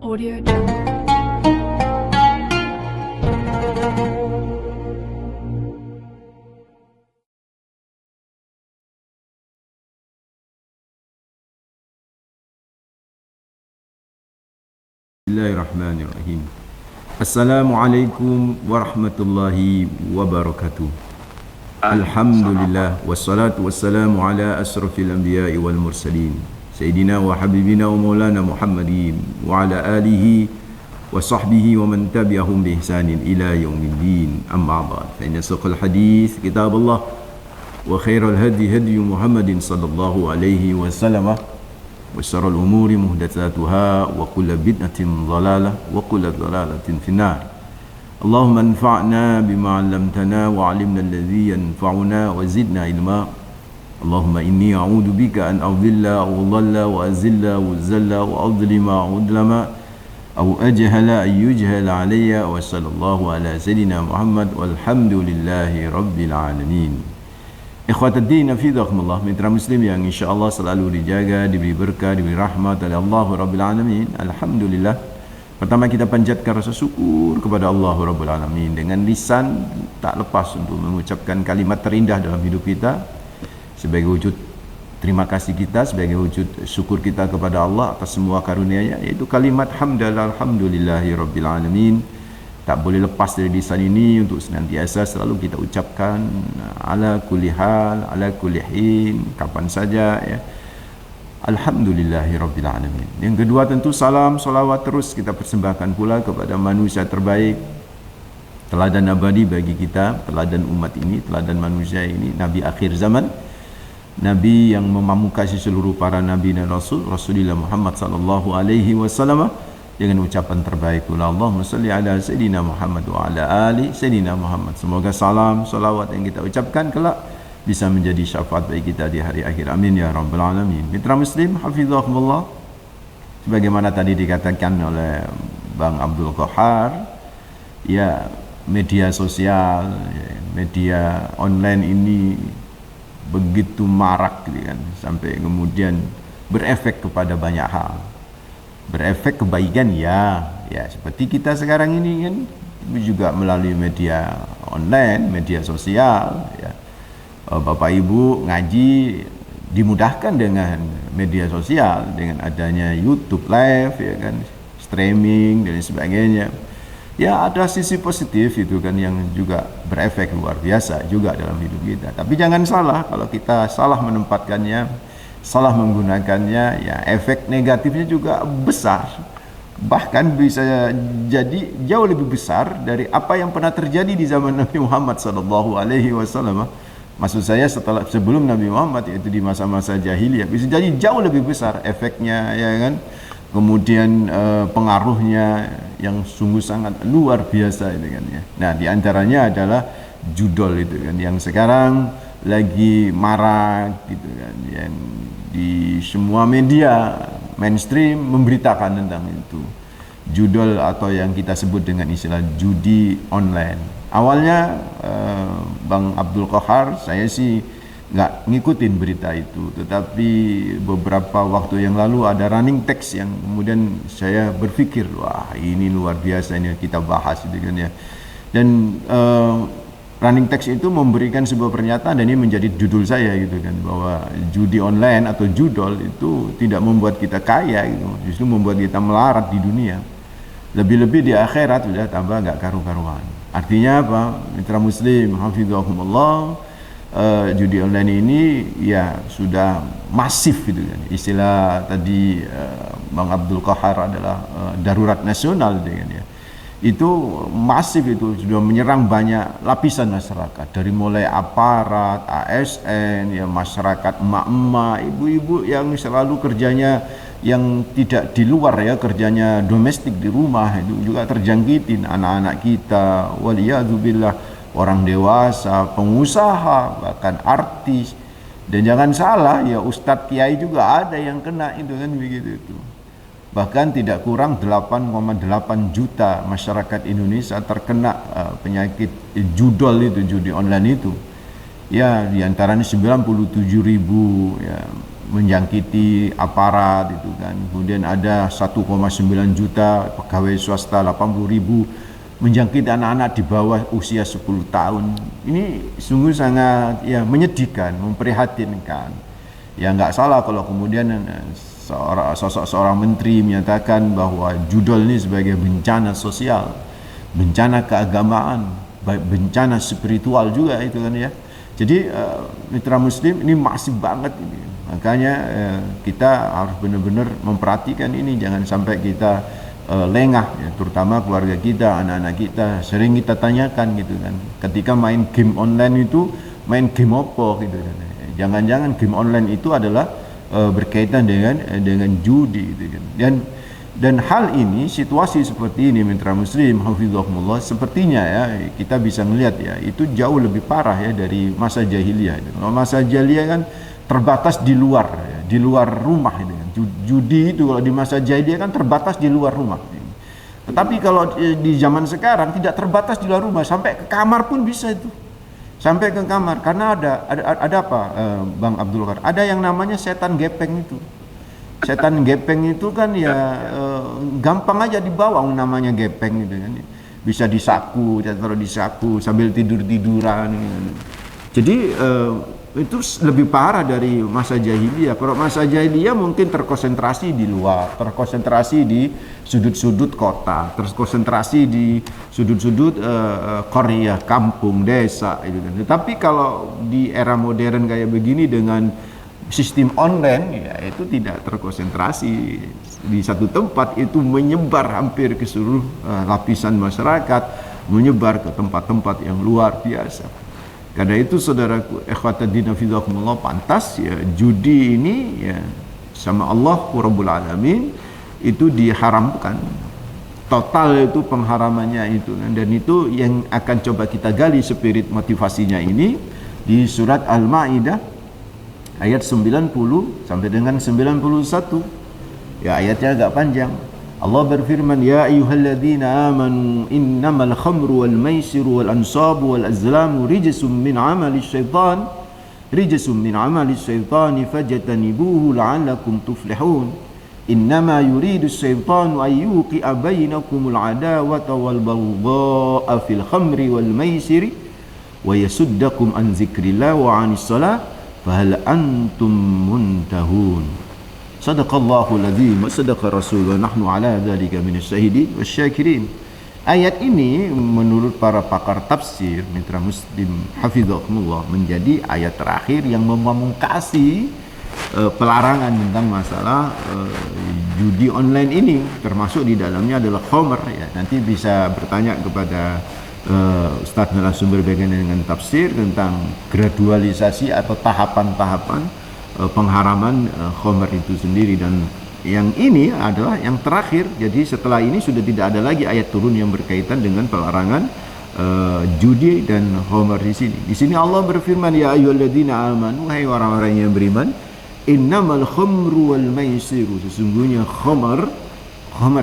Audio Jungle. Bismillahirrahmanirrahim. Assalamualaikum warahmatullahi wabarakatuh. Alhamdulillah wassalatu wassalamu ala asrafil anbiya'i wal mursalin Sayyidina wa habibina wa maulana Muhammadin wa ala alihi wa sahbihi wa man tabi'ahum bi ihsanin ila yaumiddin. Amma ba'd. Fa inna saqal hadis kitabullah wa khairal hadi hadi Muhammadin sallallahu alaihi wasallam wa syarrul umuri muhdatsatuha wa kullu bid'atin dhalalah wa kullu dhalalatin finnar. Allahumma anfa'na bima 'allamtana wa 'allimna alladhi yanfa'una wa zidna ilma. Allahumma inni a'udzu bika an adhilla wa dhalla wa azilla wa zalla wa adlima wa udlama aw ajhala ay yujhala alayya wa sallallahu ala sayidina Muhammad walhamdulillahi rabbil alamin. Ikhwatuddin hafizakumullah, mitra muslim yang insyaallah selalu dijaga, diberi berkah, diberi rahmat oleh Allah Rabbil Alamin. Alhamdulillah. Pertama kita panjatkan rasa syukur kepada Allah Rabbul Alamin. Dengan lisan tak lepas untuk mengucapkan kalimat terindah dalam hidup kita sebagai wujud terima kasih kita, sebagai wujud syukur kita kepada Allah atas semua karunia-Nya, yaitu kalimat hamdalah alhamdulillahi rabbil alamin. Tak boleh lepas dari lisan ini untuk senantiasa selalu kita ucapkan ala kulli hal, ala kulli hin, kapan saja ya. Alhamdulillahi rabbil alamin. Yang kedua tentu salam salawat terus kita persembahkan pula kepada manusia terbaik, teladan abadi bagi kita, teladan umat ini, teladan manusia ini, Nabi akhir zaman, Nabi yang memamukasi seluruh para nabi dan rasul, Rasulullah Muhammad sallallahu alaihi wasallam, dengan ucapan terbaik pula, Allahumma salli ala Sayyidina Muhammad wa ala ali Sayyidina Muhammad. Semoga salam, salawat yang kita ucapkan kelak bisa menjadi syafaat bagi kita di hari akhir. Amin ya rabbal alamin. Mitra muslim hafizakumullah, sebagaimana tadi dikatakan oleh Bang Abdul Qahar, ya media sosial, media online ini begitu marak kan, sampai kemudian berefek kepada banyak hal. Berefek kebaikan ya seperti kita sekarang ini kan juga melalui media online, media sosial ya. Bapak Ibu ngaji dimudahkan dengan media sosial, dengan adanya YouTube live ya kan, streaming dan sebagainya. Ya ada sisi positif itu kan yang juga berefek luar biasa juga dalam hidup kita. Tapi jangan salah, kalau kita salah menempatkannya, salah menggunakannya, ya efek negatifnya juga besar. Bahkan bisa jadi jauh lebih besar dari apa yang pernah terjadi di zaman Nabi Muhammad sallallahu alaihi wasallam. Maksud saya sebelum Nabi Muhammad, yaitu di masa-masa jahiliyah, bisa jadi jauh lebih besar efeknya ya kan. Kemudian pengaruhnya yang sungguh sangat luar biasa itu kan ya. Nah, di antaranya adalah judul itu kan yang sekarang lagi marak gitu kan, yang di semua media mainstream memberitakan tentang itu. Judul atau yang kita sebut dengan istilah judi online. Awalnya Bang Abdul Qahar, saya sih nggak ngikutin berita itu, tetapi beberapa waktu yang lalu ada running text yang kemudian saya berpikir, wah ini luar biasa, ini kita bahas itu kan ya. Dan running text itu memberikan sebuah pernyataan, dan ini menjadi judul saya gitu kan, bahwa judi online atau judol itu tidak membuat kita kaya gitu, justru membuat kita melarat di dunia, lebih-lebih di akhirat sudah tambah nggak karu-karuan. Artinya apa? Mitra muslim hafizakumullah, judi online ini ya sudah masif gitu kan. Istilah tadi Bang Abdul Qahar adalah darurat nasional gitu kan ya. Itu masif, itu sudah menyerang banyak lapisan masyarakat, dari mulai aparat, ASN, ya masyarakat emak-emak, ibu-ibu yang selalu kerjanya yang tidak di luar ya, kerjanya domestik di rumah, itu juga terjangkitin. Anak-anak kita, waliyadzubillah, orang dewasa, pengusaha, bahkan artis. Dan jangan salah ya, ustadz kiai juga ada yang kena itu kan begitu itu. Bahkan tidak kurang 8,8 juta masyarakat Indonesia terkena penyakit judol itu, judi online itu. Ya, di antaranya 97.000 ya menjangkiti aparat itu kan. Kemudian ada 1,9 juta pegawai swasta, 80.000 menjangkiti anak-anak di bawah usia 10 tahun. Ini sungguh sangat ya menyedihkan, memprihatinkan. Ya nggak salah kalau kemudian seorang menteri menyatakan bahwa judul ini sebagai bencana sosial, bencana keagamaan, bencana spiritual juga itu kan ya. Jadi mitra muslim ini masih banget ini. Makanya kita harus benar-benar memperhatikan ini, jangan sampai kita lengah ya, terutama keluarga kita, anak-anak kita. Sering kita tanyakan gitu kan, ketika main game online itu main game apa gitu kan. Jangan-jangan game online itu adalah berkaitan dengan judi gitu kan. Dan hal ini, situasi seperti ini mitra muslim hafizahumullah, sepertinya ya kita bisa melihat ya itu jauh lebih parah ya dari masa jahiliyah. Kalau masa jahiliyah kan terbatas di luar ya, di luar rumah itu kan. Judi itu kalau di masa jahiliyah kan terbatas di luar rumah. Tetapi kalau di zaman sekarang tidak terbatas di luar rumah, sampai ke kamar pun bisa itu. Sampai ke kamar, karena ada apa Bang Abdul Qadir? Ada yang namanya setan gepeng itu. Setan gepeng itu kan ya gampang aja dibawa, namanya gepeng gitu kan. Bisa disaku, taruh di saku sambil tidur-tiduran. Jadi itu lebih parah dari masa jahiliyah. Kalau masa jahiliyah mungkin terkonsentrasi di luar, terkonsentrasi di sudut-sudut kota, terkonsentrasi di sudut-sudut Korea, kampung, desa gitu kan. Tetapi kalau di era modern kayak begini dengan sistem online ya itu tidak terkonsentrasi di satu tempat, itu menyebar hampir ke seluruh lapisan masyarakat, menyebar ke tempat-tempat yang luar biasa. Karena itu saudaraku ikhwatuddin hafizakumullah, pantas ya judi ini ya sama Allah Rabbul Alamin itu diharamkan total, itu pengharamannya itu, dan itu yang akan coba kita gali spirit motivasinya ini di surat Al-Maidah ayat 90 sampai dengan 91. Ya ayatnya agak panjang. Allah berfirman, ya ayyuhalladzina amanu innamal khamru wal maisiru wal ansabu wal azlamu rijsum min amali syaitan fajtanibuhu la'allakum tuflihun. Innama yuridu syaitanu an yuqi'a bainakumul adawata wal baghdha'a fil khamri wal maisiri wa yasuddakum an dzikrillah wa 'anis shalah fahal antum muntahun. Sadaqallahul adzim wa sadaqa rasul wa nahnu ala dzalika minasyahidin wasyakirin. Ayat ini menurut para pakar tafsir mitra muslim hafizahumullah menjadi ayat terakhir yang memamungkasi pelarangan tentang masalah judi online ini, termasuk di dalamnya adalah khamr ya. Nanti bisa bertanya kepada Ustaz narasumber berkaitan dengan tafsir tentang gradualisasi atau tahapan-tahapan pengharaman khamr itu sendiri, dan yang ini adalah yang terakhir. Jadi setelah ini sudah tidak ada lagi ayat turun yang berkaitan dengan pelarangan judi dan khamr di sini. Di sini Allah berfirman, ya ayyuhalladzina amanu, hai orang-orang yang beriman, innamal khamru wal maisiru, sesungguhnya khamr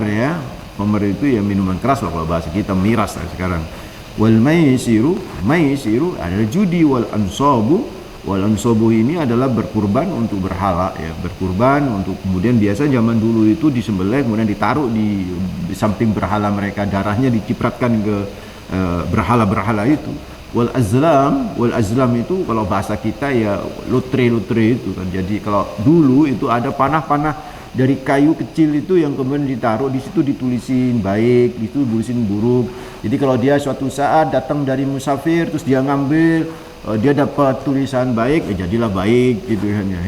ya, khamr itu ya minuman keras lah kalau bahasa kita, miras lah sekarang. Wal maisiru adalah judi, wal ansabu ini adalah berkurban untuk berhala ya, berkurban untuk kemudian biasa zaman dulu itu disembelih kemudian ditaruh di samping berhala mereka, darahnya dicipratkan ke berhala-berhala itu. Wal azlam itu kalau bahasa kita ya lotre itu kan. Jadi kalau dulu itu ada panah-panah dari kayu kecil itu yang kemudian ditaruh di situ, ditulisin baik, di situ ditulisin buruk. Jadi kalau dia suatu saat datang dari musafir terus dia ngambil, dia dapat tulisan baik, jadilah baik gitu kan ya.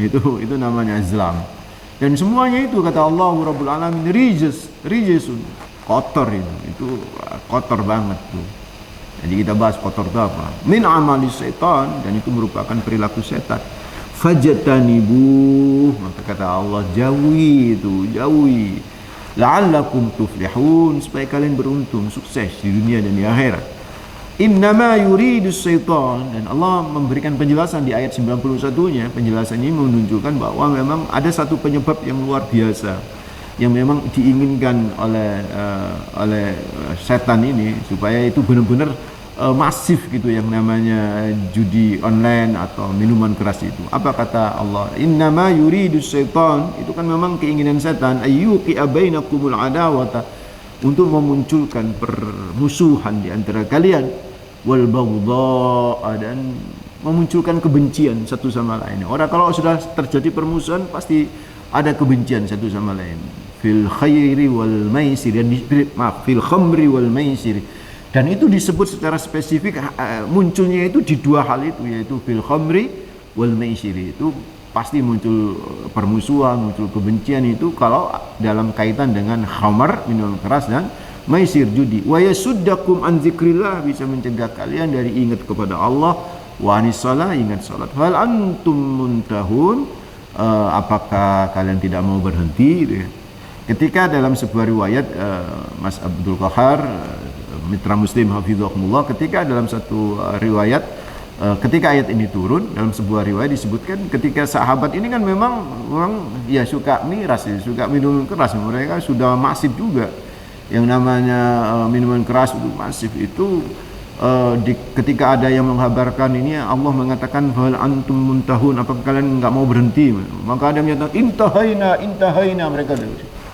Itu namanya azlam. Dan semuanya itu kata Allah Rabbul Alamin rijisun, kotor itu kotor banget tuh. Jadi kita bahas kotor itu apa? Min amali syaitan, dan itu merupakan perilaku setan. Fajtanibu, maka kata Allah jauhi, la'allakum tuflihun, supaya kalian beruntung, sukses di dunia dan di akhirat. Innama yuridu syaitan, dan Allah memberikan penjelasan di ayat 91-nya. Penjelasan ini menunjukkan bahwa memang ada satu penyebab yang luar biasa yang memang diinginkan oleh setan ini, supaya itu benar-benar masif gitu yang namanya judi online atau minuman keras itu. Apa kata Allah? Innama yuridu syaitan, itu kan memang keinginan setan, ayyuqi'a bainakumul adawata, untuk memunculkan permusuhan di antara kalian, wal baghdha, dan memunculkan kebencian satu sama lain. Orang kalau sudah terjadi permusuhan pasti ada kebencian satu sama lain. Fil khairi wal maisir, fil khamri wal maisir. Dan itu disebut secara spesifik, munculnya itu di dua hal itu, yaitu fil khamri wal maisir. Itu pasti muncul permusuhan, muncul kebencian itu kalau dalam kaitan dengan khamar, minuman keras, dan maisir, judi. Wa yasuddakum an dzikrillah, bisa mencegah kalian dari ingat kepada Allah, wa anis shalah, ingat salat. Hal antum muntahun, apakah kalian tidak mau berhenti gitu ya. Ketika dalam sebuah riwayat, Mas Abdul Qahar, mitra muslim hafizahumullah, ketika dalam satu riwayat, ketika ayat ini turun, dalam sebuah riwayat disebutkan ketika sahabat ini kan memang ya suka miras, ya, suka minuman keras, mereka sudah masif juga yang namanya minuman keras itu masif itu. Ketika ada yang menghabarkan ini, Allah mengatakan hal antum muntahun, apakah kalian nggak mau berhenti? Maka ada yang menyatakan intahaina, mereka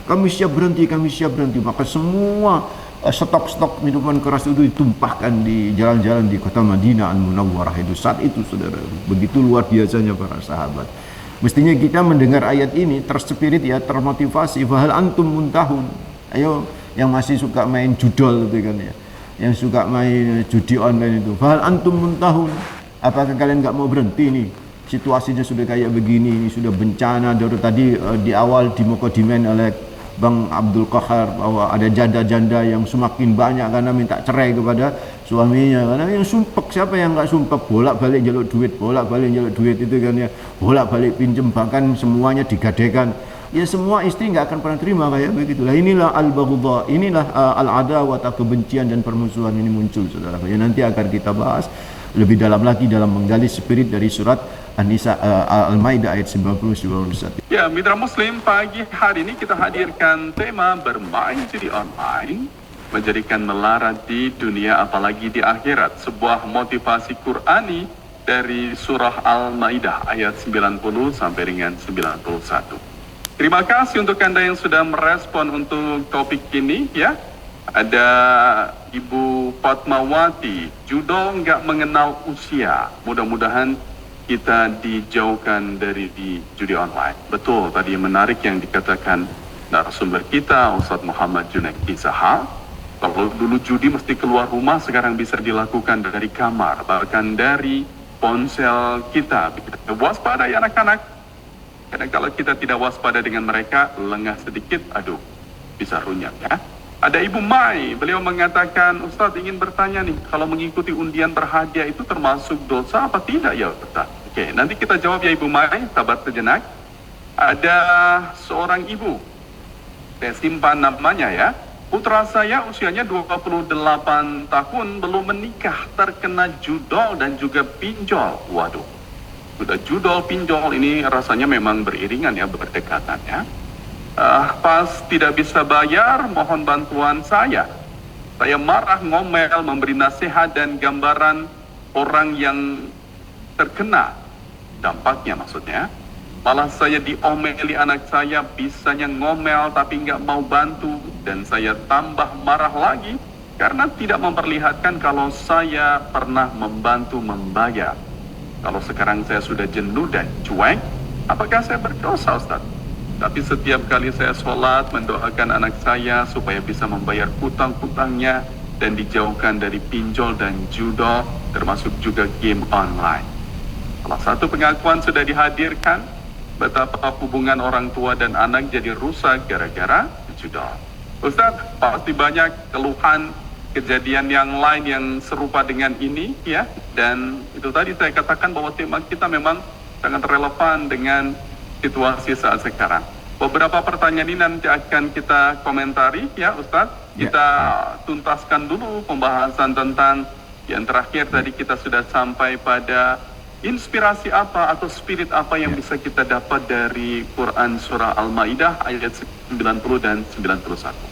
kami siap berhenti. Maka semua stok minuman keras itu ditumpahkan di jalan-jalan di kota Madinah Al-Munawwarah itu. Saat itu saudara, begitu luar biasanya para sahabat. Mestinya kita mendengar ayat ini terspirit ya, termotivasi. Fahal antum muntahun, ayo yang masih suka main judol itu kan ya, yang suka main judi online itu, fahal antum muntahun, apakah kalian nggak mau berhenti nih? Situasinya sudah kayak begini, ini sudah bencana. Dari tadi di awal dimukadimen oleh Bang Abdul Qahar bahwa ada janda-janda yang semakin banyak karena minta cerai kepada suaminya, karena yang sumpek, siapa yang nggak sumpek, bolak-balik jaluk duit itu kan ya, bolak-balik pinjem, bahkan semuanya digadekan. Ya semua istri nggak akan pernah terima kayak begitulah. Inilah al-baghdha, inilah al-adawah, kebencian dan permusuhan ini muncul saudara. Ya nanti akan kita bahas lebih dalam lagi dalam menggali spirit dari surat An-Nisa, Al-Maidah ayat 90-91. Ya, mitra muslim, pagi hari ini kita hadirkan tema bermain judi online menjadikan melarat di dunia apalagi di akhirat, sebuah motivasi Qur'ani dari surah Al-Maidah ayat 90 sampai dengan 91. Terima kasih untuk Anda yang sudah merespon untuk topik ini ya. Ada Ibu Fatmawati, judo nggak mengenal usia. Mudah-mudahan kita dijauhkan dari judi online. Betul, tadi menarik yang dikatakan narasumber kita, Ustadz Muhammad Junaid Isaha. Kalau dulu judi mesti keluar rumah, sekarang bisa dilakukan dari kamar, bahkan dari ponsel kita. Waspada ya anak-anak. Karena kalau kita tidak waspada dengan mereka, lengah sedikit, aduh, bisa runyam ya. Ada Ibu Mai, beliau mengatakan, Ustadz ingin bertanya nih, kalau mengikuti undian berhadiah itu termasuk dosa apa tidak ya Ustadz? Oke, nanti kita jawab ya Ibu Mai, sabar sejenak. Ada seorang ibu, saya simpan namanya ya. Putra saya usianya 28 tahun, belum menikah, terkena judol dan juga pinjol. Waduh, sudah judol, pinjol ini rasanya memang beriringan ya, berdekatan ya. Pas tidak bisa bayar, mohon bantuan saya. Saya marah, ngomel, memberi nasihat dan gambaran orang yang terkena dampaknya maksudnya. Malah saya diomeli anak saya, bisanya ngomel tapi nggak mau bantu. Dan saya tambah marah lagi karena tidak memperlihatkan kalau saya pernah membantu membayar. Kalau sekarang saya sudah jenuh dan cuek, apakah saya berdosa Ustaz? Tapi setiap kali saya sholat mendoakan anak saya supaya bisa membayar hutang-hutangnya dan dijauhkan dari pinjol dan judo, termasuk juga game online. Salah satu pengakuan sudah dihadirkan betapa hubungan orang tua dan anak jadi rusak gara-gara judo. Ustaz, pasti banyak keluhan kejadian yang lain yang serupa dengan ini ya, dan itu tadi saya katakan bahwa tema kita memang sangat relevan dengan situasi saat sekarang. Beberapa pertanyaan ini nanti akan kita komentari ya Ustadz. Kita tuntaskan dulu pembahasan tentang yang terakhir tadi kita sudah sampai pada inspirasi apa atau spirit apa yang bisa kita dapat dari Quran Surah Al-Maidah ayat 90 dan 91.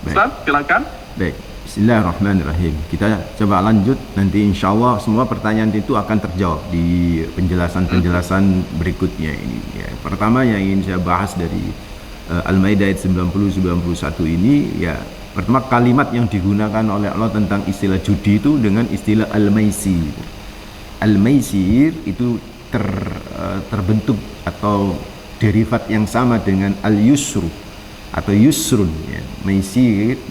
Ustadz, silakan. Baik. Bismillahirrahmanirrahim. Kita coba lanjut, nanti insya Allah semua pertanyaan itu akan terjawab di penjelasan-penjelasan berikutnya ini. Ya, pertama yang ingin saya bahas dari Al-Maidah ayat 90-91 ini, ya pertama kalimat yang digunakan oleh Allah tentang istilah judi itu dengan istilah al-maisir. Al-maisir itu terbentuk atau derivat yang sama dengan al-yusru atau yusrun, ya.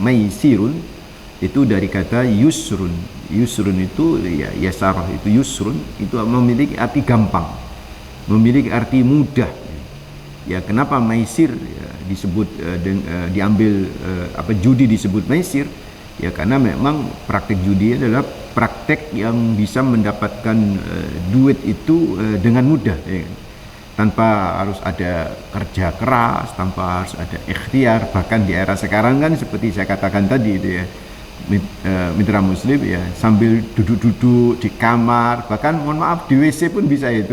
Maisirun itu dari kata yusrun. Yusrun itu ya yasarah, itu yusrun itu memiliki arti gampang, memiliki arti mudah. Ya, kenapa maisir ya, disebut diambil judi disebut maisir? Ya karena memang praktek judi adalah praktek yang bisa mendapatkan duit itu dengan mudah, ya, tanpa harus ada kerja keras, tanpa harus ada ikhtiar. Bahkan di era sekarang kan seperti saya katakan tadi itu ya, mitra muslim ya, sambil duduk-duduk di kamar, bahkan mohon maaf di WC pun bisa itu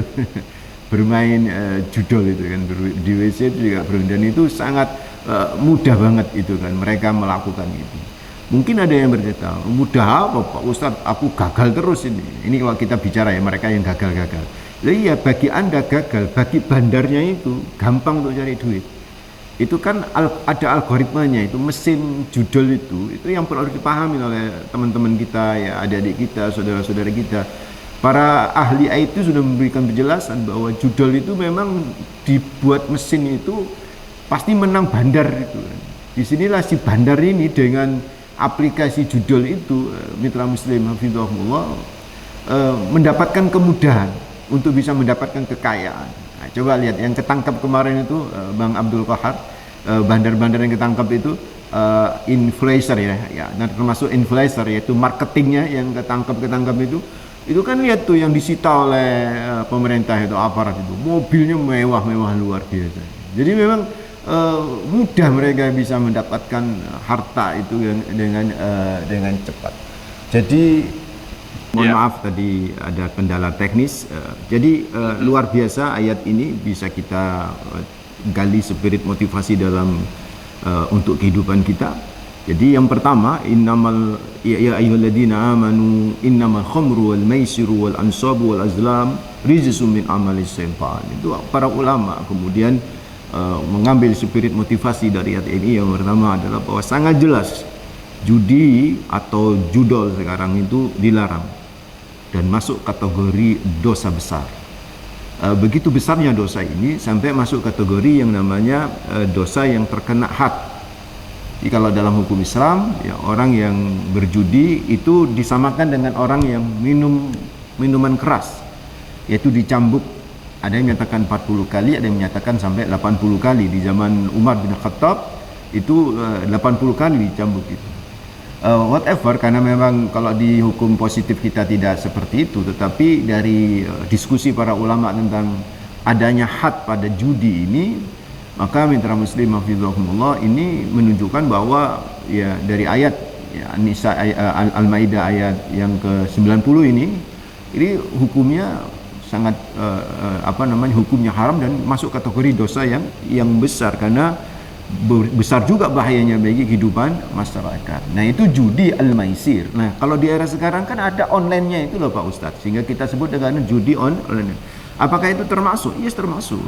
bermain judol itu kan, di WC itu juga bermain, dan itu sangat mudah banget itu kan mereka melakukan itu. Mungkin ada yang berkata, mudah apa Pak Ustadz, aku gagal terus ini kalau kita bicara ya mereka yang gagal-gagal. Iya, bagi Anda gagal, bagi bandarnya itu gampang untuk cari duit. Itu kan ada algoritmanya, itu mesin judol itu yang perlu dipahami oleh teman-teman kita ya, adik-adik kita, saudara-saudara kita. Para ahli IT sudah memberikan penjelasan bahwa judol itu memang dibuat mesin itu pasti menang bandar itu. Disinilah si bandar ini dengan aplikasi judol itu, mitra muslim hafizahumullah, mendapatkan kemudahan untuk bisa mendapatkan kekayaan. Nah, coba lihat yang ketangkap kemarin itu Bang Abdul Qahar, bandar-bandar yang ketangkap itu influencer ya, dan termasuk influencer yaitu marketingnya yang ketangkap itu kan lihat tuh yang disita oleh pemerintah itu, aparat itu, mobilnya mewah-mewah luar biasa. Jadi memang mudah mereka bisa mendapatkan harta itu dengan cepat. Jadi mohon maaf tadi ada kendala teknis. Jadi luar biasa ayat ini bisa kita gali spirit motivasi dalam untuk kehidupan kita. Jadi yang pertama, innamal ya ayyuhalladzina amanu innamal khamru wal maisiru wal ansabu wal azlam rijsum min amalis syaitan. Itu para ulama kemudian mengambil spirit motivasi dari ayat ini. Yang pertama adalah bahwa sangat jelas judi atau judol sekarang itu dilarang dan masuk kategori dosa besar. Begitu besarnya dosa ini sampai masuk kategori yang namanya dosa yang terkena had. Jadi kalau dalam hukum Islam ya, orang yang berjudi itu disamakan dengan orang yang minum minuman keras, yaitu dicambuk. Ada yang menyatakan 40 kali, ada yang menyatakan sampai 80 kali. Di zaman Umar bin Khattab itu 80 kali dicambuk itu. Whatever, karena memang kalau di hukum positif kita tidak seperti itu, tetapi dari diskusi para ulama tentang adanya had pada judi ini, maka mitra muslim hafizahumullah ini menunjukkan bahwa ya dari ayat ya, An-Nisa Al-Maidah ayat yang ke-90 ini hukumnya sangat hukumnya haram dan masuk kategori dosa yang besar, karena besar juga bahayanya bagi kehidupan masyarakat. Nah, itu judi al-maisir. Nah, kalau di era sekarang kan ada online-nya itu loh Pak Ustadz, sehingga kita sebut dengan judi online. Apakah itu termasuk? Yes, termasuk.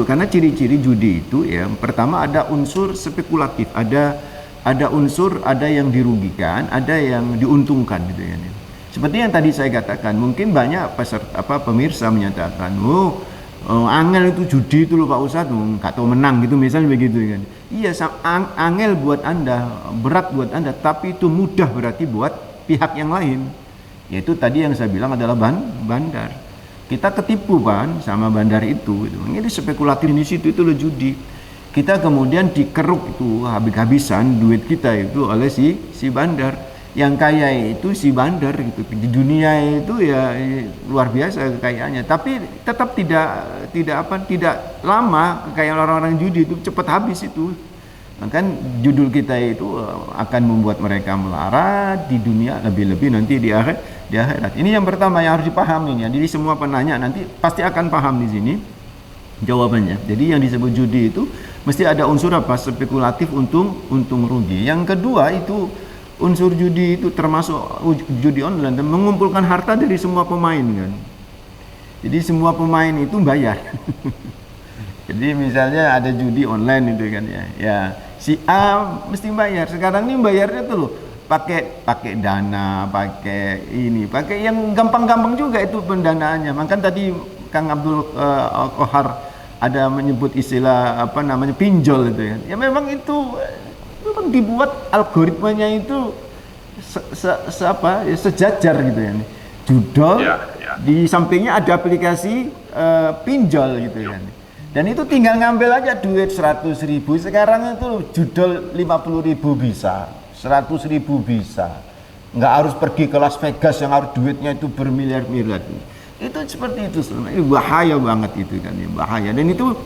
Karena ciri-ciri judi itu ya, pertama ada unsur spekulatif, ada unsur, ada yang dirugikan, ada yang diuntungkan gitu ya. Seperti yang tadi saya katakan, mungkin banyak pemirsa menyatakan, angel itu judi itu loh Pak Ustadz, nggak tahu menang gitu misalnya begitu kan. Iya, angel buat Anda, berat buat Anda, tapi itu mudah berarti buat pihak yang lain. Yaitu tadi yang saya bilang adalah bandar. Kita ketipu sama bandar itu gitu. Ini spekulatif di situ, itu loh judi. Kita kemudian dikeruk itu habis-habisan duit kita itu oleh si bandar. Yang kaya itu si bandar gitu. Di dunia itu ya luar biasa kekayaannya, tapi tetap tidak lama kekayaan orang-orang judi itu cepat habis itu. Kan judul kita itu akan membuat mereka melarat di dunia, lebih-lebih nanti di akhirat. Ini yang pertama yang harus dipahami ya. Jadi semua penanya nanti pasti akan paham di sini jawabannya. Jadi yang disebut judi itu mesti ada unsur spekulatif, untung rugi. Yang kedua itu unsur judi itu termasuk judi online dan mengumpulkan harta dari semua pemain kan. Jadi semua pemain itu bayar. Jadi misalnya ada judi online itu kan ya. Ya si A mesti bayar. Sekarang ini bayarnya tuh loh pakai dana, pakai yang gampang-gampang juga itu pendanaannya. Makanya tadi Kang Abdul Kohar ada menyebut istilah apa namanya pinjol itu ya. Ya memang itu memang dibuat algoritmanya itu sejajar gitu ya. Judol di sampingnya ada aplikasi pinjol gitu ya. Dan itu tinggal ngambil aja duit 100.000. Sekarang itu judol 50.000 bisa, 100.000 bisa. Nggak harus pergi ke Las Vegas yang harus duitnya itu bermiliar-miliar. Itu seperti itu sebenarnya. Bahaya banget itu kan ya, bahaya. Dan itu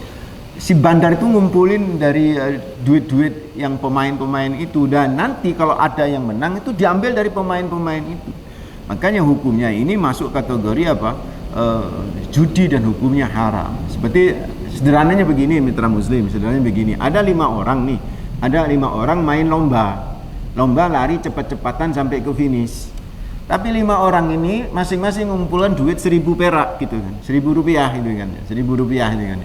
si bandar itu ngumpulin dari duit-duit yang pemain-pemain itu, dan nanti kalau ada yang menang itu diambil dari pemain-pemain itu. Makanya hukumnya ini masuk kategori apa? Judi dan hukumnya haram. Seperti sederhananya begini mitra muslim, sederhananya begini. Ada 5 orang nih, ada 5 orang main lomba lari cepat-cepatan sampai ke finish. Tapi 5 orang ini masing-masing ngumpulan duit 1.000 perak gitu kan, 1.000 rupiah gitu kan, 1.000 rupiah gitu kan.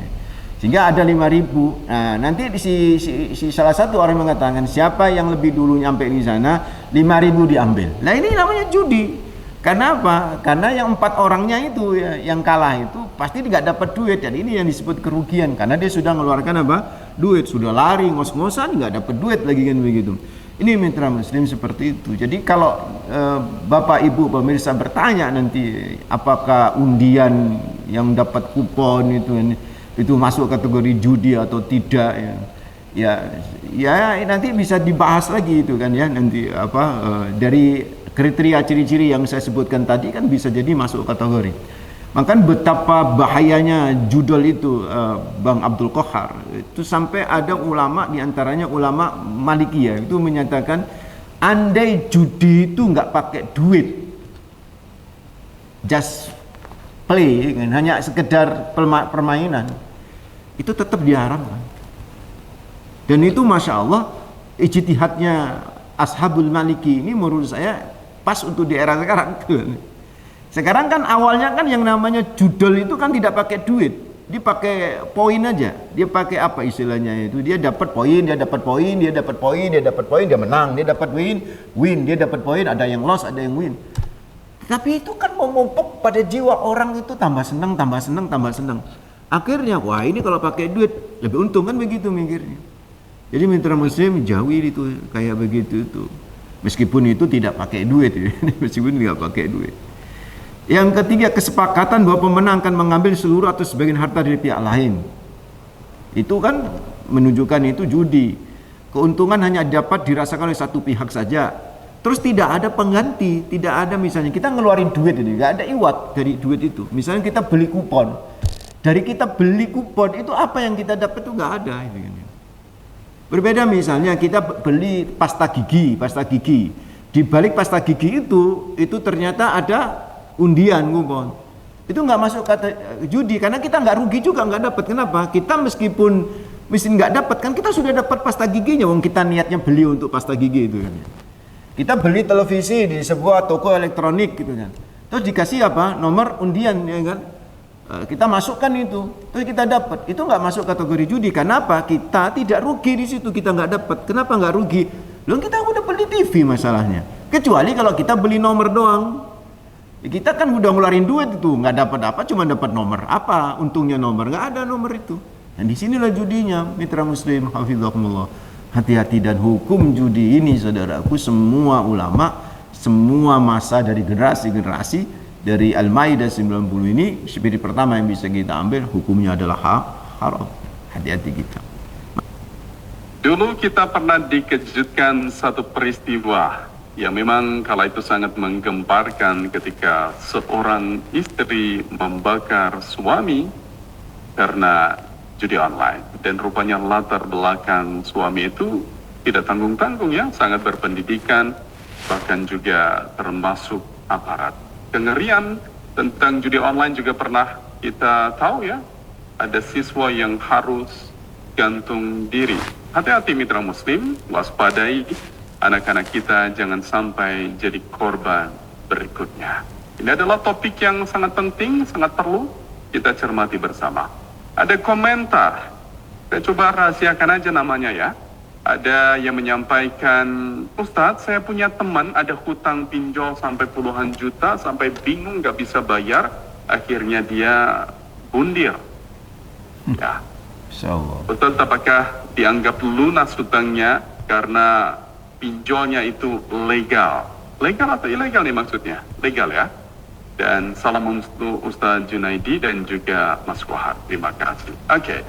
Sehingga ada 5.000. Nah, nanti si salah satu orang mengatakan siapa yang lebih dulu nyampe di sana, 5.000 diambil. Nah ini namanya judi. Karena apa? Karena yang 4 orangnya itu ya, yang kalah itu pasti tidak dapat duit. Jadi ini yang disebut kerugian karena dia sudah mengeluarkan apa? Duit, sudah lari ngos-ngosan nggak dapat duit lagi kan begitu. Ini mitra muslim seperti itu. Jadi kalau Bapak Ibu pemirsa bertanya nanti apakah undian yang dapat kupon itu masuk kategori judi atau tidak ya nanti bisa dibahas lagi itu kan ya, nanti dari kriteria ciri-ciri yang saya sebutkan tadi kan bisa jadi masuk kategori. Maka betapa bahayanya judol itu Bang Abdul Kohar itu sampai ada ulama diantaranya ulama Malikiyah itu menyatakan andai judi itu nggak pakai duit, just play hanya sekedar permainan, itu tetap diharamkan. Dan itu masya Allah ijtihadnya Ashabul Maliki ini menurut saya pas untuk di era sekarang. Sekarang kan awalnya kan yang namanya judol itu kan tidak pakai duit, dia pakai poin aja, dia pakai apa istilahnya itu, dia dapat poin, dia dapat poin, dia dapat poin, dia dapat poin, dia menang, dia dapat win, dia dapat poin, ada yang loss, ada yang win. Tapi itu kan memupuk pada jiwa orang itu tambah senang, tambah senang, tambah senang. Akhirnya wah ini kalau pakai duit lebih untung kan begitu mikirnya. Jadi mitra muslim jauhi itu kayak begitu itu. Meskipun itu tidak pakai duit, meskipun tidak pakai duit. Yang ketiga, kesepakatan bahwa pemenang akan mengambil seluruh atau sebagian harta dari pihak lain. Itu kan menunjukkan itu judi. Keuntungan hanya dapat dirasakan oleh satu pihak saja. Terus tidak ada pengganti, tidak ada misalnya kita ngeluarin duit ini, nggak ada iwat dari duit itu. Misalnya kita beli kupon, dari kita beli kupon itu apa yang kita dapat itu nggak ada. Berbeda misalnya kita beli pasta gigi. Di balik pasta gigi itu ternyata ada undian kupon. Itu nggak masuk kata judi karena kita nggak rugi juga, nggak dapat. Kenapa? Kita meskipun nggak dapat kan kita sudah dapat pasta giginya. Wong kita niatnya beli untuk pasta gigi itu kan. Kita beli televisi di sebuah toko elektronik gitu kan. Terus dikasih apa? Nomor undian ya kan. Kita masukkan itu, terus kita dapat. Itu nggak masuk kategori judi. Kenapa? Kita tidak rugi di situ, kita nggak dapat. Kenapa nggak rugi? Loh kita udah beli TV masalahnya. Kecuali kalau kita beli nomor doang. Kita kan udah ngeluarin duit itu, nggak dapat apa, cuma dapat nomor. Apa untungnya nomor? Nggak ada nomor itu. Dan disinilah judinya, mitra muslim, hafizakumullah. Hati-hati dan hukum judi ini, saudaraku, semua ulama, semua masa dari generasi-generasi, dari Al-Maidah 90 ini, spirit pertama yang bisa kita ambil, hukumnya adalah haram. Hati-hati kita. Dulu kita pernah dikejutkan satu peristiwa yang memang kala itu sangat menggemparkan ketika seorang istri membakar suami karena judi online. Dan rupanya latar belakang suami itu tidak tanggung-tanggung ya, sangat berpendidikan, bahkan juga termasuk aparat. Kengerian tentang judi online juga pernah kita tahu ya, ada siswa yang harus gantung diri. Hati-hati mitra muslim, waspadai anak-anak kita jangan sampai jadi korban berikutnya. Ini adalah topik yang sangat penting, sangat perlu kita cermati bersama. Ada komentar, saya coba rahasiakan aja namanya ya. Ada yang menyampaikan, Ustadz, saya punya teman ada hutang pinjol sampai puluhan juta, sampai bingung gak bisa bayar, akhirnya dia bundir. Ya, Insyaallah. Ustadz, apakah dianggap lunas hutangnya karena pinjolnya itu legal? Legal atau ilegal nih maksudnya? Legal ya. Dan salam untuk Ustadz Junaidi dan juga Mas Kohar. Terima kasih. Oke.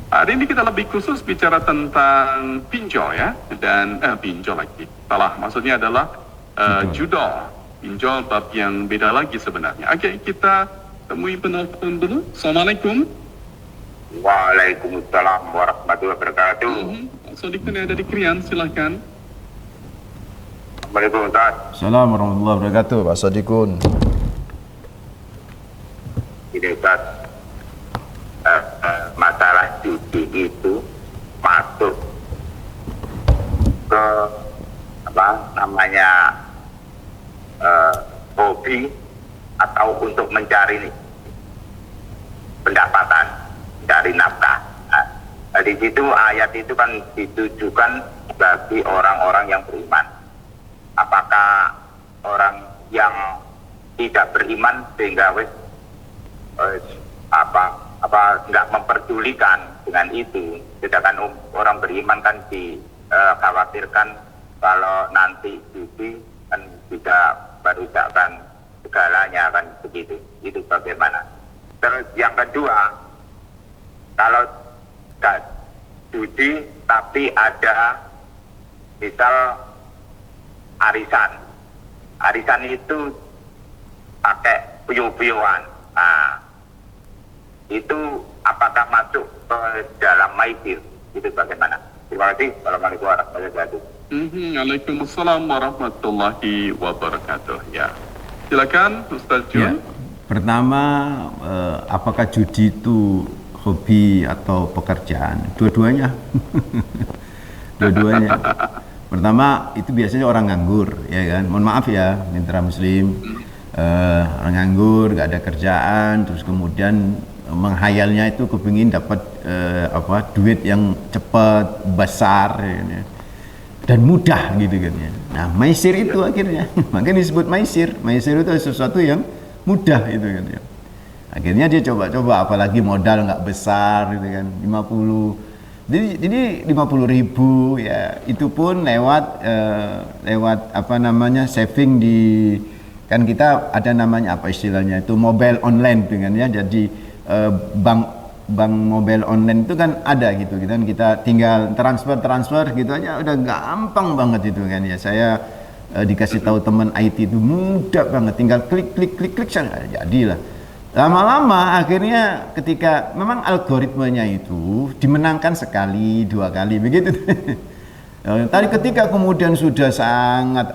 Hari ini kita lebih khusus bicara tentang pinjol ya. Dan pinjol lagi. Salah, maksudnya adalah judol. Pinjol bab yang beda lagi sebenarnya. Oke, kita temui penelpon dulu. Assalamualaikum. Waalaikumsalam warahmatullahi wabarakatuh. Sodikun yang ada di Krian, silahkan. Assalamualaikum Ustaz. Assalamualaikum warahmatullahi wabarakatuh, Pak Sodikun. Ini Ustaz, masalah judi itu masuk ke apa namanya hobi atau untuk mencari pendapatan, mencari nafkah. Nah, di situ ayat itu kan ditujukan bagi orang-orang yang beriman. Apakah orang yang tidak beriman sehingga nggak memperdulikan dengan itu, sedangkan orang beriman kan dikhawatirkan kalau nanti judi kan bisa merusakkan segalanya kan begitu. Itu bagaimana? Terus yang kedua, kalau nggak judi tapi ada misal arisan itu pakai puyuh-puyuhan. Nah, itu apakah masuk ke dalam maisir? Itu bagaimana? Terima kasih. Assalamualaikum warahmatullahi wabarakatuh. Waalaikumsalam warahmatullahi wabarakatuh. Ya, silakan Ustaz Jun. Ya. Pertama, apakah judi itu hobi atau pekerjaan? Dua-duanya. Dua-duanya. Pertama, itu biasanya orang nganggur, ya kan? Mohon maaf ya, mitra muslim. Orang nganggur, gak ada kerjaan, terus kemudian menghayalnya itu kepingin dapat duit yang cepat, besar, ya, dan mudah gitu kan ya. Nah, maisir itu akhirnya, makanya disebut maisir. Maisir itu sesuatu yang mudah itu kan ya. Akhirnya dia coba-coba, apalagi modal nggak besar gitu kan, 50. Jadi 50.000 ya, itu pun lewat saving di, kan kita ada namanya apa istilahnya itu mobile online dengan ya. Jadi bank mobile online itu kan ada gitu kan, kita tinggal transfer gitu aja udah gampang banget itu kan ya. Saya dikasih tahu teman IT itu mudah banget, tinggal klik jadilah. Lama-lama akhirnya ketika memang algoritmanya itu dimenangkan sekali, dua kali begitu. Tadi ketika kemudian sudah sangat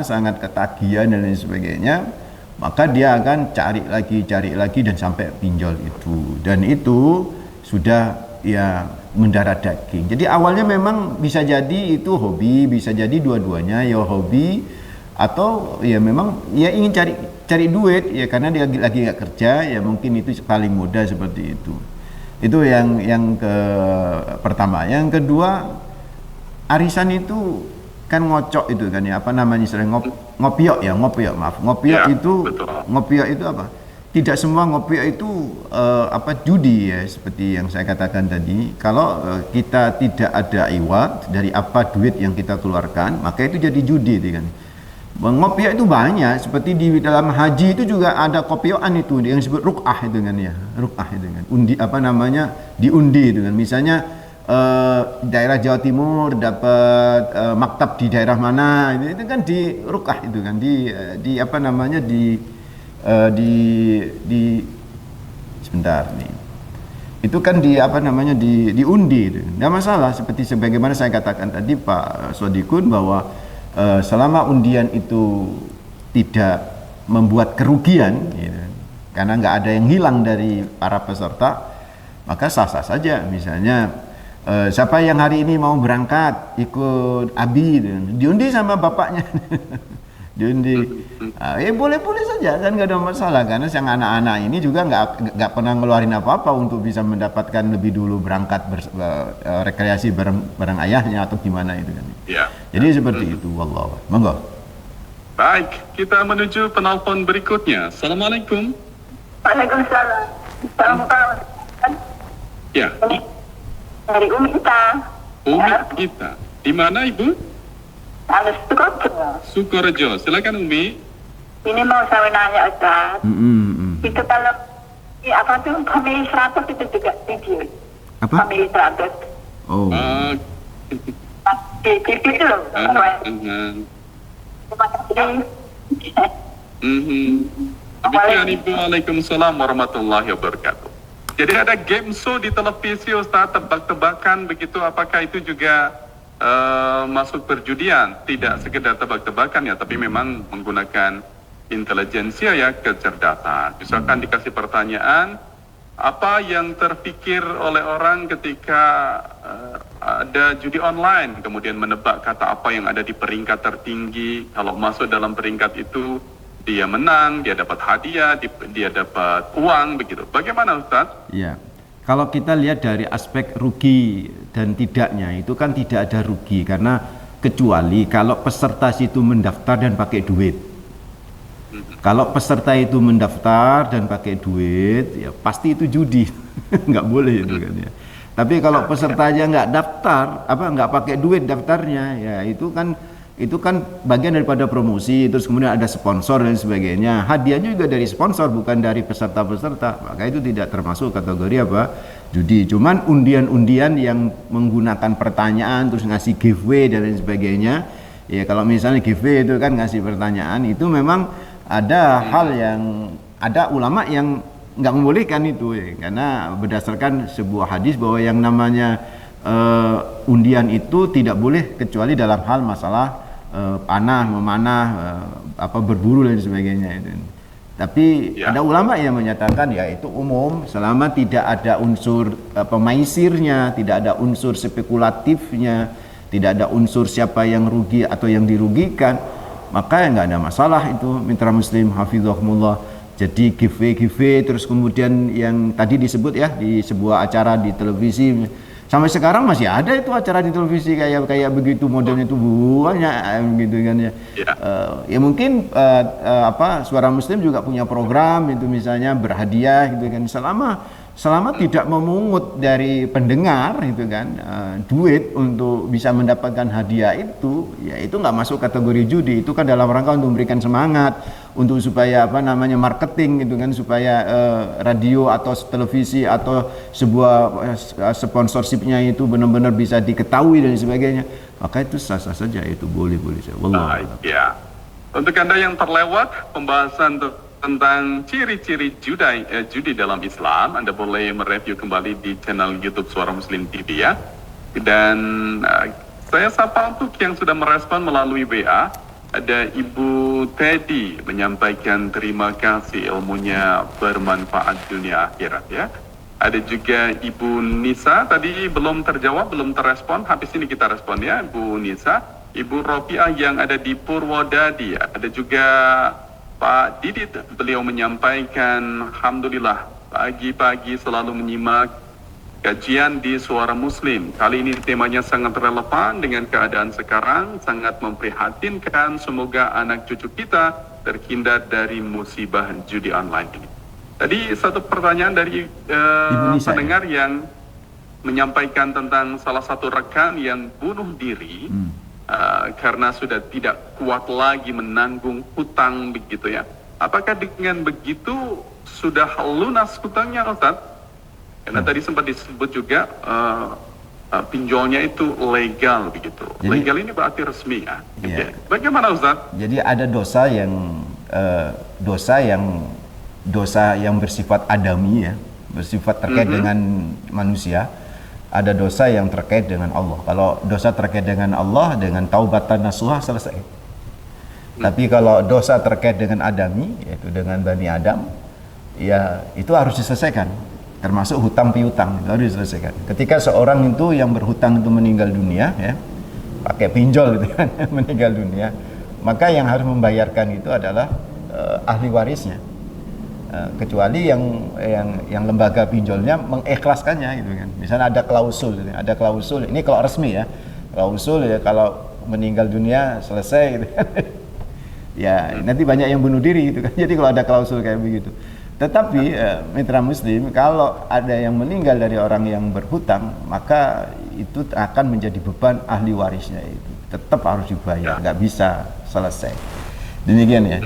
sangat ketagihan dan lain sebagainya, maka dia akan cari lagi dan sampai pinjol itu. Dan itu sudah ya mendarah daging. Jadi awalnya memang bisa jadi itu hobi, bisa jadi dua-duanya ya hobi, atau ya memang ya ingin cari duit ya karena dia lagi nggak kerja, ya mungkin itu paling mudah seperti itu. Itu yang pertama. Yang kedua, arisan itu kan ngocok itu kan ya, ngopiok Ya, itu betul. ngopiok itu apa? Tidak semua ngopiok itu judi ya, seperti yang saya katakan tadi. Kalau kita tidak ada iwat dari apa duit yang kita keluarkan, maka itu jadi judi itu kan. Ngopiok itu banyak, seperti di dalam haji itu juga ada kopioan itu yang disebut ruk'ah itu kan ya. Ruk'ah itu kan. Diundi itu kan. Misalnya daerah Jawa Timur dapat maktab di daerah mana, itu kan di ruk'ah itu kan, sebentar nih. Itu kan diundi itu. Enggak masalah, seperti sebagaimana saya katakan tadi Pak Sodikun bahwa selama undian itu tidak membuat kerugian gitu, karena nggak ada yang hilang dari para peserta, maka sah-sah saja. Misalnya siapa yang hari ini mau berangkat ikut Abi, diundi sama bapaknya. Diundi. Boleh-boleh saja kan, nggak ada masalah, karena yang anak-anak ini juga nggak pernah ngeluarin apa-apa untuk bisa mendapatkan lebih dulu berangkat rekreasi bareng ayahnya atau gimana itu kan. Ya. Jadi seperti itu, wallahu. Monggo. Baik, kita menuju penelpon berikutnya. Assalamualaikum. Waalaikumsalam. Assalamualaikum. Ya, Ini dari Umi kita. Umi kita. Di mana Ibu? Harus Sukojo. Sukorejo. Silakan Umi. Ini mau saya nanya Ustaz. Itu kalau apa tuh family 100 itu juga video. Apa? Family 100. Oh. Di TV itu loh. Terima kasih. Demikian Ibu. Waalaikumsalam warahmatullahi wabarakatuh. Jadi ada game show di televisi Ustaz, tebak-tebakan begitu, apakah itu juga masuk perjudian? Tidak sekedar tebak-tebakan ya, tapi memang menggunakan intelijensia ya, kecerdasan. Misalkan dikasih pertanyaan, apa yang terpikir oleh orang ketika ada judi online, kemudian menebak kata apa yang ada di peringkat tertinggi. Kalau masuk dalam peringkat itu, dia menang, dia dapat hadiah, dia dapat uang, begitu. Bagaimana Ustaz? Ya, kalau kita lihat dari aspek rugi dan tidaknya, itu kan tidak ada rugi, karena kecuali kalau peserta itu mendaftar dan pakai duit. Kalau peserta itu mendaftar dan pakai duit, ya pasti itu judi, nggak boleh itu kan ya. Tapi kalau pesertanya nggak daftar, nggak pakai duit daftarnya, ya itu kan bagian daripada promosi, terus kemudian ada sponsor dan sebagainya. Hadiahnya juga dari sponsor, bukan dari peserta-peserta. Maka itu tidak termasuk kategori judi. Cuman undian-undian yang menggunakan pertanyaan terus ngasih giveaway dan lain sebagainya. Ya kalau misalnya giveaway itu kan ngasih pertanyaan, itu memang ada hal yang ada ulama yang nggak membolehkan itu ya. Karena berdasarkan sebuah hadis bahwa yang namanya undian itu tidak boleh kecuali dalam hal masalah panah, memanah, berburu dan sebagainya itu. Tapi ada ulama yang menyatakan ya itu umum selama tidak ada unsur pemaisirnya, tidak ada unsur spekulatifnya, tidak ada unsur siapa yang rugi atau yang dirugikan, maka nggak ada masalah itu mitra muslim hafizahumullah. Jadi giveaway terus kemudian yang tadi disebut ya di sebuah acara di televisi. Sampai sekarang masih ada itu acara di televisi kayak begitu modelnya itu banyak gitu kan ya. Ya mungkin Suara Muslim juga punya program itu misalnya berhadiah gitu kan, selama tidak memungut dari pendengar itu kan duit untuk bisa mendapatkan hadiah itu, ya itu nggak masuk kategori judi. Itu kan dalam rangka untuk memberikan semangat untuk supaya marketing gitu kan, supaya radio atau televisi atau sebuah sponsorshipnya itu benar-benar bisa diketahui dan sebagainya. Maka itu sah-sah saja, itu boleh-boleh saja. Wallah. Ya. Untuk Anda yang terlewat pembahasan tentang ciri-ciri judi dalam Islam, Anda boleh mereview kembali di channel YouTube Suara Muslim TV ya. Dan saya sapa untuk yang sudah merespon melalui WA. Ada Ibu Teddy menyampaikan terima kasih, ilmunya bermanfaat dunia akhirat ya. Ada juga Ibu Nisa, tadi belum terjawab, belum terespon, habis ini kita respon ya Ibu Nisa. Ibu Ropiah yang ada di Purwodadi, ada juga Pak Didit, beliau menyampaikan alhamdulillah pagi-pagi selalu menyimak kajian di Suara Muslim. Kali ini temanya sangat relevan dengan keadaan sekarang, sangat memprihatinkan. Semoga anak cucu kita terhindar dari musibah judi online ini. Tadi satu pertanyaan dari pendengar yang menyampaikan tentang salah satu rekan yang bunuh diri karena sudah tidak kuat lagi menanggung hutang begitu ya. Apakah dengan begitu sudah lunas hutangnya Ustaz? Karena tadi sempat disebut juga pinjolnya itu legal begitu. Jadi, legal ini berarti resmi ya. Iya. Bagaimana Ustaz? Jadi ada dosa yang bersifat adami ya, bersifat terkait dengan manusia. Ada dosa yang terkait dengan Allah. Kalau dosa terkait dengan Allah, dengan taubatan nasuha selesai. Tapi kalau dosa terkait dengan adami, yaitu dengan Bani Adam, ya itu harus diselesaikan. termasuk hutang piutang itu harus diselesaikan. Ketika seorang itu yang berhutang itu meninggal dunia, ya, pakai pinjol gitu kan, meninggal dunia, maka yang harus membayarkan itu adalah ahli warisnya. Kecuali yang lembaga pinjolnya mengikhlaskannya gitu kan. Misalnya ada klausul ini kalau resmi ya, klausul ya kalau meninggal dunia selesai gitu kan. Ya nanti banyak yang bunuh diri gitu kan. Jadi kalau ada klausul kayak begitu. Tetapi mitra muslim, kalau ada yang meninggal dari orang yang berhutang, maka itu akan menjadi beban ahli warisnya, itu tetap harus dibayar, nggak bisa selesai. Demikian ya.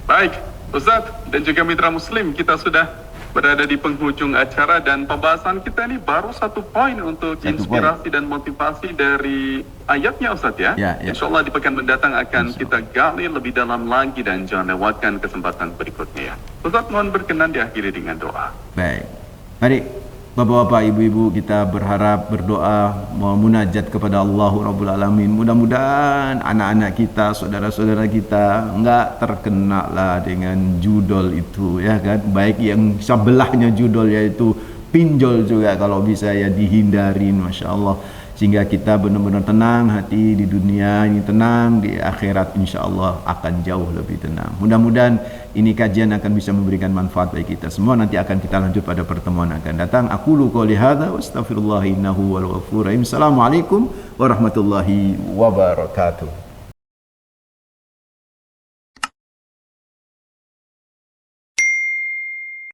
Baik, Ustaz dan juga mitra muslim, kita sudah berada di penghujung acara dan pembahasan kita ini baru satu poin untuk inspirasi dan motivasi dari ayatnya, Ustaz ya. Insya Allah di pekan mendatang akan kita gali lebih dalam lagi dan jangan lewatkan kesempatan berikutnya ya. Ustaz, mohon berkenan diakhiri dengan doa. Baik, mari Bapak-bapak, ibu-ibu, kita berharap, berdoa, munajat kepada Allah Rabbul Alamin. Mudah-mudahan anak-anak kita, saudara-saudara kita enggak terkena lah dengan judol itu, ya kan? Baik yang sebelahnya judol yaitu pinjol juga, kalau bisa ya dihindarin, Masya Allah. Sehingga kita benar-benar tenang hati di dunia ini, tenang di akhirat, insya Allah akan jauh lebih tenang. Mudah-mudahan ini kajian akan bisa memberikan manfaat bagi kita semua. Nanti akan kita lanjut pada pertemuan akan datang. Aqulu qouli hadza wa astaghfirullah innahu wal ghafurur rahim. Assalamualaikum warahmatullahi wabarakatuh.